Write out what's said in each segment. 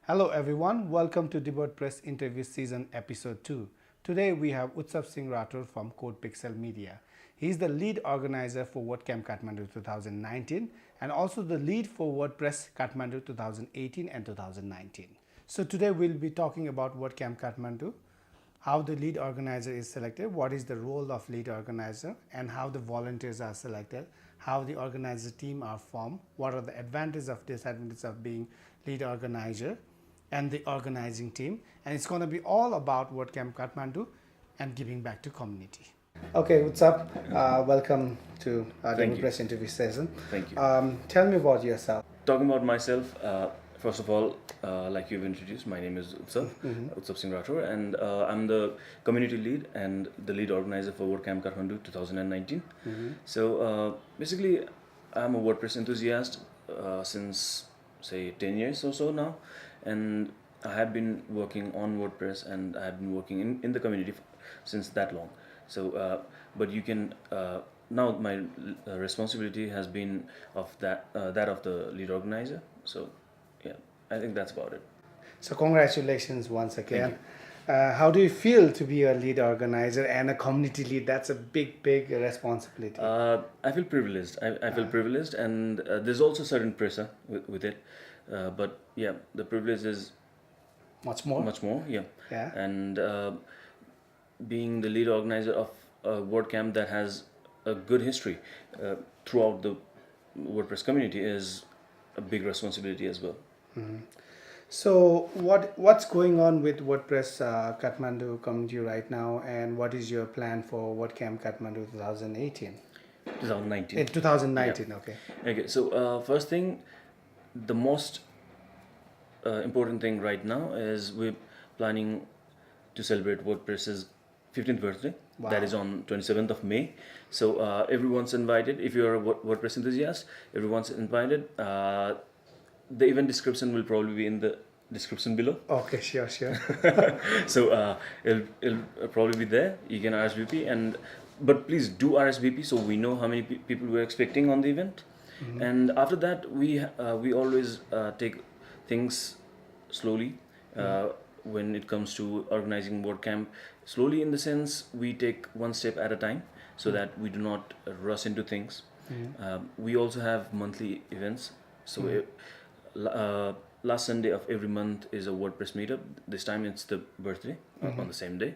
Hello everyone, welcome to DevotePress Interview Season Episode 2. Today we have Utsav Singh Rathour from Code Pixelz Media. He is the lead organizer for WordCamp Kathmandu 2019 and also the lead for WordPress Kathmandu 2018 and 2019. So today we'll be talking about WordCamp Kathmandu, how the lead organizer is selected, what is the role of lead organizer, and how the volunteers are selected, how the organizer team are formed, what are the advantages of disadvantages of being lead organizer and the organizing team, and it's going to be all about WordCamp Kathmandu and giving back to community. Okay, what's up? Welcome to our WordPress interview session. Thank you. Tell me about yourself. Talking about myself, first of all, like you've introduced, my name is Utsav, Utsav Singh Rathour, and I'm the community lead and the lead organizer for WordCamp Kathmandu 2019. So basically, I'm a WordPress enthusiast since say 10 years or so now, and I have been working on WordPress and I have been working in the community since that long. So, but you can now my responsibility has been of that of the lead organizer. So, yeah, I think that's about it. So congratulations once again. How do you feel to be a lead organizer and a community lead? That's a big responsibility. I feel privileged. I feel privileged, and there's also certain pressure with it. But yeah, the privilege is much more. Yeah. Yeah. And being the lead organizer of a WordCamp that has a good history throughout the WordPress community is a big responsibility as well. So what's going on with WordPress Kathmandu community right now, and what is your plan for WordCamp Kathmandu 2018? 2019. 2019, yeah. Okay, so first thing, the most important thing right now is we're planning to celebrate WordPress's 15th birthday. Wow. That is on 27th of May. So everyone's invited. If you're a WordPress enthusiast, everyone's invited. The event description will probably be in the description below. Okay, sure. So it'll probably be there. You can RSVP, but please do RSVP so we know how many people we're expecting on the event. And after that, we always take things slowly when it comes to organizing WordCamp. Slowly in the sense we take one step at a time so that we do not rush into things. We also have monthly events. So last Sunday of every month is a WordPress meetup. This time it's the birthday on the same day.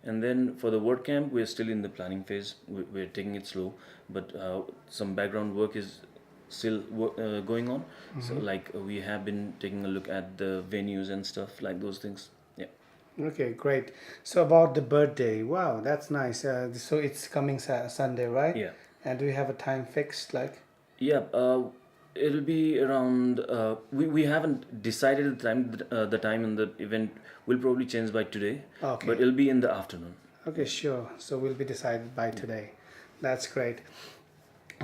And then for the WordCamp, we're still in the planning phase. We're taking it slow, but some background work is still going on. So like we have been taking a look at the venues and stuff like those things. Yeah. Okay, great. So about the birthday, wow, that's nice. So it's coming Sunday, right? Yeah. And do you have a time fixed, like? Yeah. It'll be around. We haven't decided the time. The time and the event will probably change by today. Okay. But it'll be in the afternoon. Okay, sure. So will be decided by today. That's great.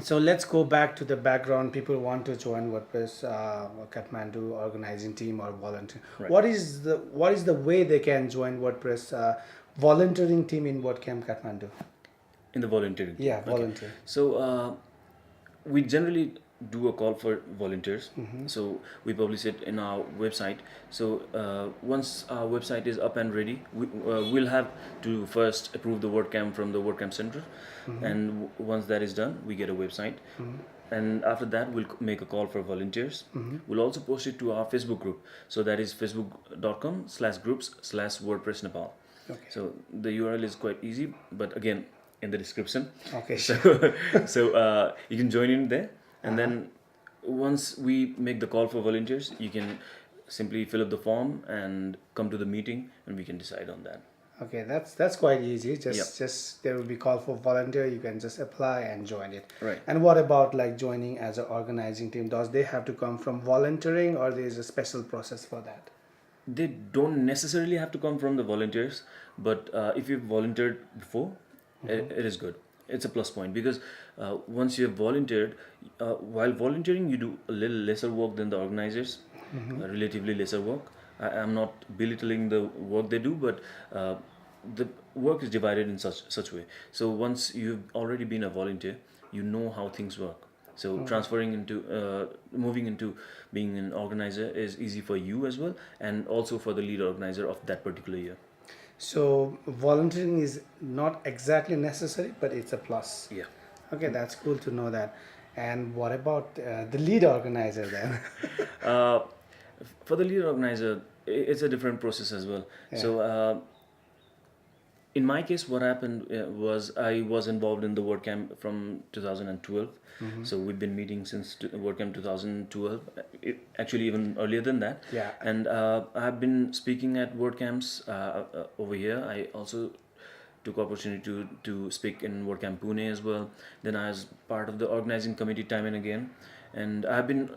So let's go back to the background. People want to join WordPress Kathmandu organizing team or volunteer. Right. What is the way they can join WordPress volunteering team in WordCamp Kathmandu? In the volunteering. Yeah, volunteer. Okay. So we generally do a call for volunteers. So we publish it in our website. So once our website is up and ready, we'll have to first approve the WordCamp from the WordCamp Center. And once that is done, we get a website. And after that, we'll make a call for volunteers. We'll also post it to our Facebook group. So that is facebook.com/groups/WordPress Nepal. Okay. So the URL is quite easy, but again, in the description. Okay. So you can join in there. And then once we make the call for volunteers, you can simply fill up the form and come to the meeting, and we can decide on that. Okay, that's quite easy. Just there will be call for volunteer. You can just apply and join it. Right. And what about like joining as an organizing team? Does they have to come from volunteering, or there is a special process for that? They don't necessarily have to come from the volunteers, but if you've volunteered before, it is good. It's a plus point because once you have volunteered, while volunteering, you do a little lesser work than the organizers, relatively lesser work. I'm not belittling the work they do, but the work is divided in such way. So once you've already been a volunteer, you know how things work. So transferring into moving into being an organizer is easy for you as well, and also for the lead organizer of that particular year. So volunteering is not exactly necessary, but it's a plus. Yeah. Okay, that's cool to know that. And what about the lead organizer then? Uh, for the lead organizer, it's a different process as well. Yeah. So in my case, what happened was I was involved in the WordCamp from 2012. So we've been meeting since WordCamp 2012, actually even earlier than that. Yeah. And I've been speaking at WordCamps over here. I also took opportunity to speak in WordCamp Pune as well. Then I was part of the organizing committee time and again. And I've been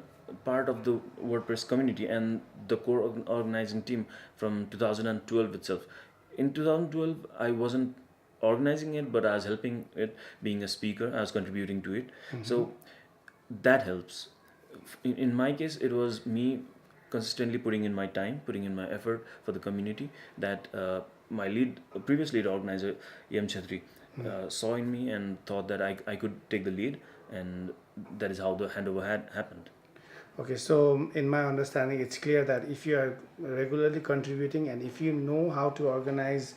part of the WordPress community and the core organizing team from 2012 itself. In 2012, I wasn't organizing it, but I was helping it, being a speaker. I was contributing to it. So that helps. In my case, it was me consistently putting in my time, putting in my effort for the community that my previous lead organizer, Yam Chatri, saw in me and thought that I could take the lead, and that is how the handover had happened. Okay, so in my understanding, it's clear that if you are regularly contributing and if you know how to organize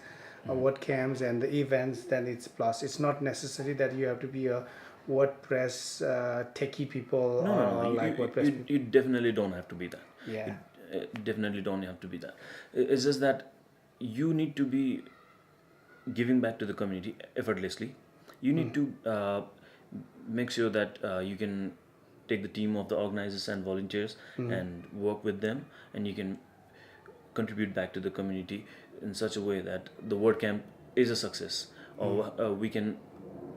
WordCamps and the events, then it's plus. It's not necessary that you have to be a WordPress techie people or like WordPress people. You definitely don't have to be that. Yeah. You definitely don't have to be that. It's just that you need to be giving back to the community effortlessly. You need to make sure that you can take the team of the organizers and volunteers and work with them, and you can contribute back to the community in such a way that the WordCamp is a success, or we can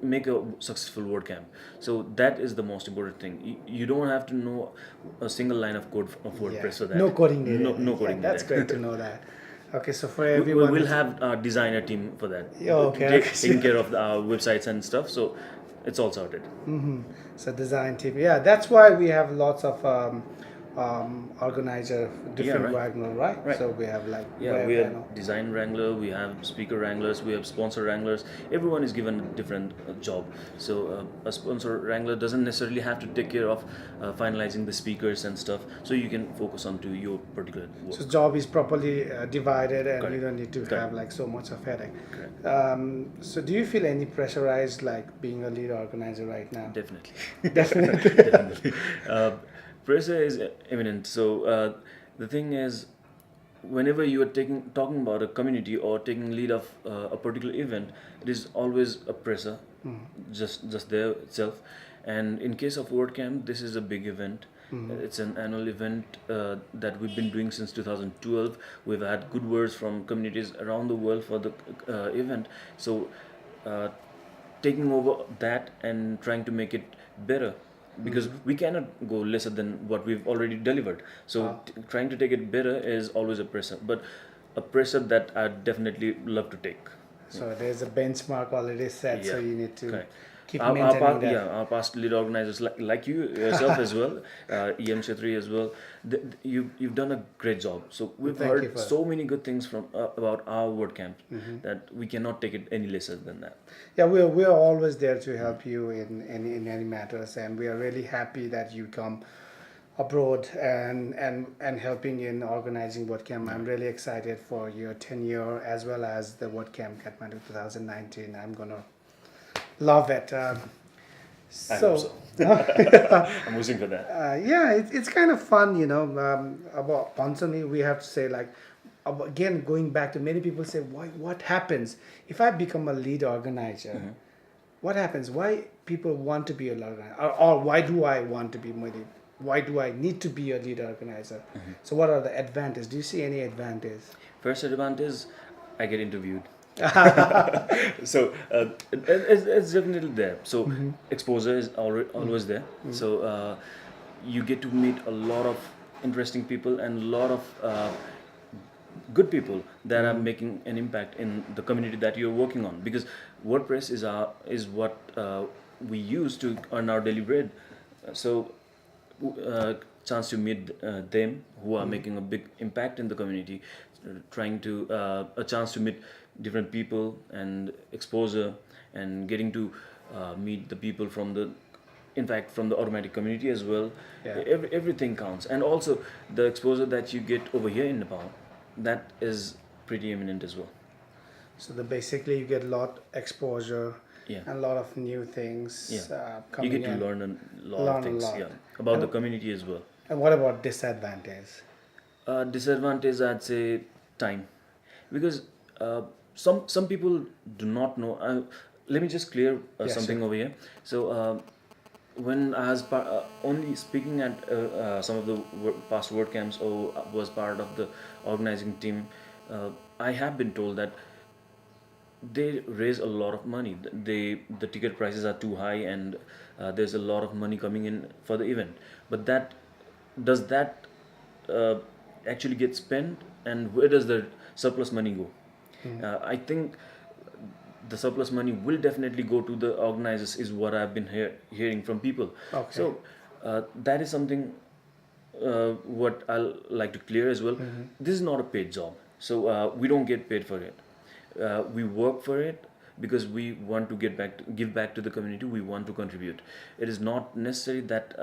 make a successful WordCamp. So that is the most important thing. You don't have to know a single line of code of WordPress for that. No coding needed. No coding That's needed. great to know that. Okay, so for everyone, We'll have a designer team for that. Yeah, okay. Taking care of our websites and stuff. So it's all sorted. so design team. Yeah, that's why we have lots of organizer, different right. Wagner, right? Right. So we have like Yeah, we have design wrangler, we have speaker wranglers, we have sponsor wranglers. Everyone is given a different job. So a sponsor wrangler doesn't necessarily have to take care of finalizing the speakers and stuff. So you can focus on to your particular work. So job is properly divided, and Correct. you don't need to Correct. have like so much of headache. Correct. So do you feel any pressurized like being a lead organizer right now? Definitely. Definitely. Definitely. Pressure is imminent. So the thing is, whenever you are talking about a community or taking lead of a particular event, it is always a pressure, just there itself. And in case of WordCamp, this is a big event. It's an annual event that we've been doing since 2012. We've had good words from communities around the world for the event. So taking over that and trying to make it better, because we cannot go lesser than what we've already delivered. So trying to take it better is always a pressure, but a pressure that I definitely love to take. So there's a benchmark already set, so Yeah. you need to Correct. keep maintaining that. Our past lead organizers like you yourself as well, EM Chetri as well. You've done a great job. So we've Thank you heard for so many good things from about our WordCamp that we cannot take it any lesser than that. Yeah, we're always there to help you in any matters, and we are really happy that you come abroad and helping in organizing WordCamp. I'm really excited for your tenure as well as the WordCamp Kathmandu 2019. I'm gonna love it. I So, hope so. I'm wishing for that. yeah, it's kind of fun, you know. About constantly we have to say like, again going back to many people say, what happens if I become a lead organizer? What happens? Why people want to be a lead organizer, or why do I want to be why do I need to be a lead organizer? So what are the advantages? Do you see any advantage? First advantage, I get interviewed. So it's definitely there. So exposure is always there. So you get to meet a lot of interesting people and a lot of good people that are making an impact in the community that you're working on, because WordPress is what we use to earn our daily bread. So chance to meet them who are making a big impact in the community, trying to a chance to meet different people and exposure, and getting to meet the people from the in fact from the automatic community as well. Yeah. Everything counts, and also the exposure that you get over here in Nepal, that is pretty eminent as well. So basically you get a lot exposure Yeah. and a lot of new things You coming get to in. learn a lot Learn of a things, lot. yeah, about And- the community as well. And what about disadvantage? Disadvantage, I'd say time, because some people do not know. Let me just clear Yes, something sir. over here. So when I was only speaking at some of the past WordCamps, or was part of the organizing team, I have been told that they raise a lot of money. The ticket prices are too high, and there's a lot of money coming in for the event. But that uh, actually get spent, and where does the surplus money go? I think the surplus money will definitely go to the organizers, is what I've been hearing from people. Okay. So that is something what I'll like to clear as well. This is not a paid job, so we don't get paid for it. We work for it because we want to give back to the community. We want to contribute. It is not necessary that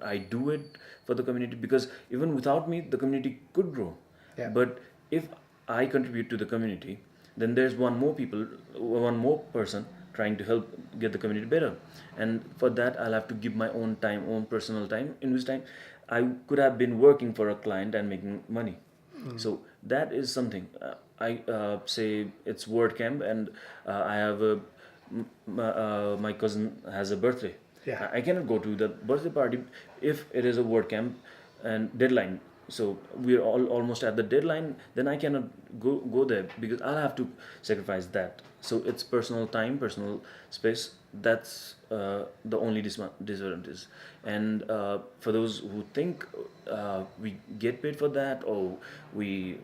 I do it for the community, because even without me, the community could grow. Yeah. But if I contribute to the community, then there's one more person trying to help get the community better. And for that, I'll have to give my own time, own personal time, in which time I could have been working for a client and making money. So that is something. I say it's WordCamp, and I have my cousin has a birthday. Yeah. I cannot go to the birthday party if it is a WordCamp and deadline. So we're almost at the deadline. Then I cannot go there, because I'll have to sacrifice that. So it's personal time, personal space. That's the only disadvantage. And for those who think we get paid for that, or we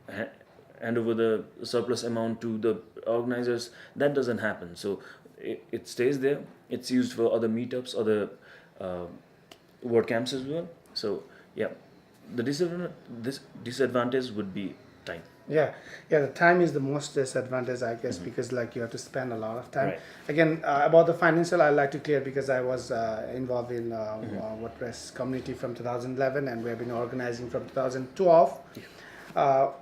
hand over the surplus amount to the organizers, that doesn't happen. So it stays there. It's used for other meetups, other WordCamps as well. So yeah, the disadvantage would be time. Yeah, the time is the most disadvantage, I guess, because like you have to spend a lot of time. Right. Again, about the financial, I like to clear, because I was involved in WordPress community from 2011, and we have been organizing from 2012.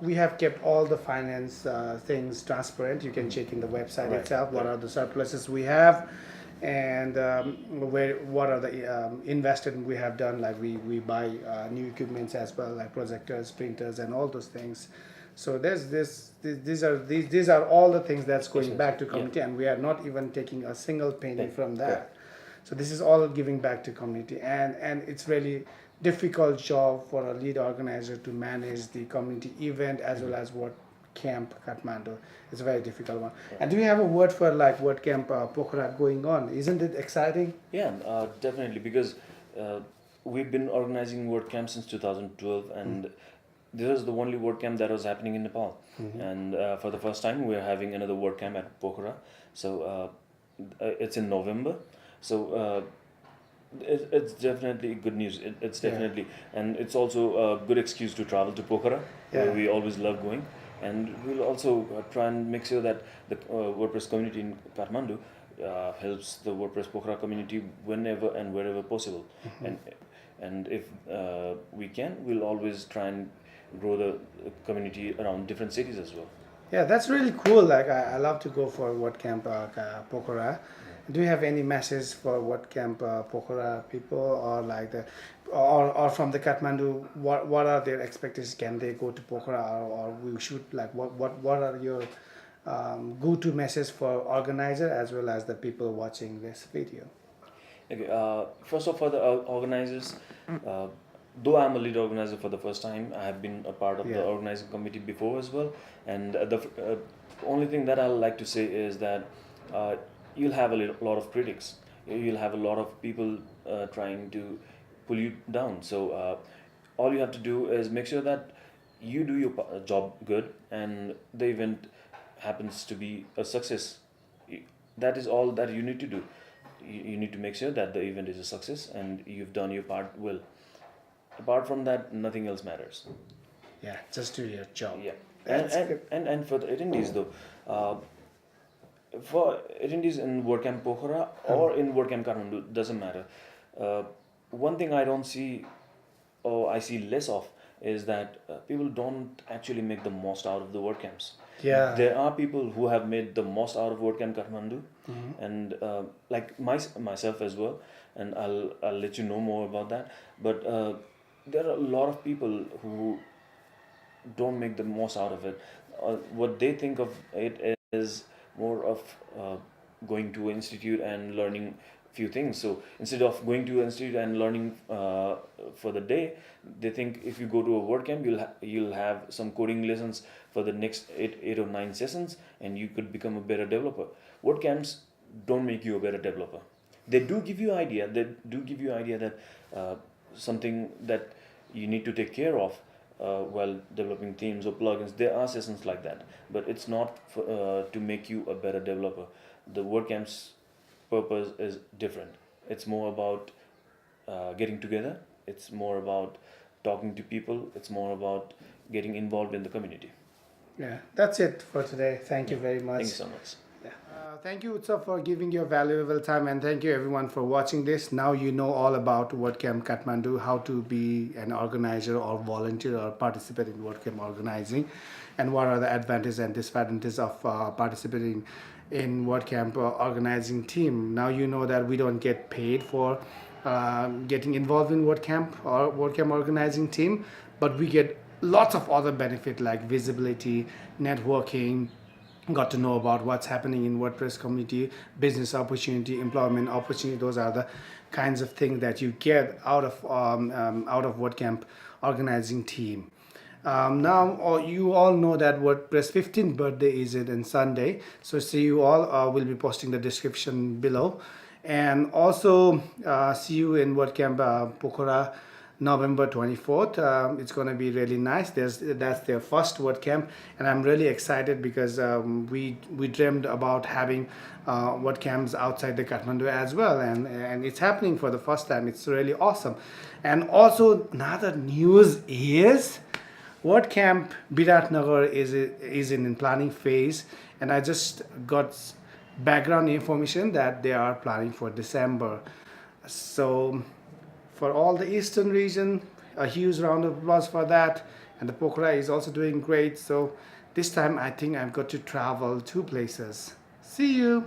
We have kept all the finance things transparent. You can check in the website Right. itself what are the surpluses we have, and what are the invested we have done. Like we buy new equipments as well, like projectors, printers, and all those things. So there's these are all the things that's going Yes, back to yeah. community, and we are not even taking a single penny from that. Correct. So this is all giving back to community, and it's really difficult job for a lead organizer to manage the community event as well as WordCamp Kathmandu. It's a very difficult one. And do you have a word for like WordCamp Pokhara going on? Isn't it exciting? Yeah, definitely, because we've been organizing WordCamp since 2012, and this is the only WordCamp that was happening in Nepal. And for the first time, we're having another WordCamp at Pokhara. So it's in November. So it's definitely good news. It's definitely, and it's also a good excuse to travel to Pokhara, where Yeah. we always love going. And we'll also try and make sure that the WordPress community in Kathmandu helps the WordPress Pokhara community whenever and wherever possible. And if we can, we'll always try and grow the community around different cities as well. Yeah, that's really cool. Like I love to go for WordCamp Pokhara. Do you have any message for WordCamp Pokhara people, or like or from the Kathmandu? What are their expectations? Can they go to Pokhara, or we should like what are your go-to message for organizer as well as the people watching this video? Okay, first off, for the organizers, though I'm a lead organizer for the first time, I have been a part of Yeah. the organizing committee before as well. And the only thing that I like to say is that you'll have a lot of critics. You'll have a lot of people trying to pull you down. So all you have to do is make sure that you do your job good, and the event happens to be a success. That is all that you need to do. You need to make sure that the event is a success and you've done your part well. Apart from that, nothing else matters. Yeah, just do your job. Yeah. That's and, good. and and for the attendees though, for attendees in WordCamp Pokhara or in WordCamp Kathmandu, doesn't matter. One thing I don't see, or I see less of, is that people don't actually make the most out of the WordCamps. Yeah. There are people who have made the most out of WordCamp Kathmandu, and like myself as well, and I'll let you know more about that. But there are a lot of people who don't make the most out of it. What they think of it is more of going to an institute and learning few things. So instead of going to an institute and learning for the day, they think if you go to a WordCamp, you'll have some coding lessons for the next eight or nine sessions, and you could become a better developer. WordCamps don't make you a better developer. They do give you idea. They do give you idea that something that you need to take care of while developing themes or plugins. There are sessions like that, but it's not to make you a better developer. The WordCamp's purpose is different. It's more about getting together. It's more about talking to people. It's more about getting involved in the community. Yeah, that's it for today. Thank you very much. Thank you so much. Yeah. Thank you, Utsav, for giving your valuable time, and thank you everyone for watching this. Now you know all about WordCamp Kathmandu, how to be an organizer or volunteer or participate in WordCamp organizing, and what are the advantages and disadvantages of participating in WordCamp organizing team. Now you know that we don't get paid for getting involved in WordCamp or WordCamp organizing team, but we get lots of other benefit like visibility, networking, got to know about what's happening in WordPress community, business opportunity, employment opportunity. Those are the kinds of things that you get out of WordCamp organizing team. Now you all know that WordPress 15th birthday is it on Sunday, so see you all. We'll be posting the description below, and also see you in WordCamp Pokhara November 24th. It's going to be really nice. That's their first WordCamp, and I'm really excited because we dreamed about having WordCamps outside the Kathmandu as well, and it's happening for the first time. It's really awesome. And also another news is WordCamp Biratnagar is in planning phase, and I just got background information that they are planning for December. So for all the eastern region, a huge round of applause for that. And the Pokhara is also doing great. So this time I think I've got to travel 2 places. See you.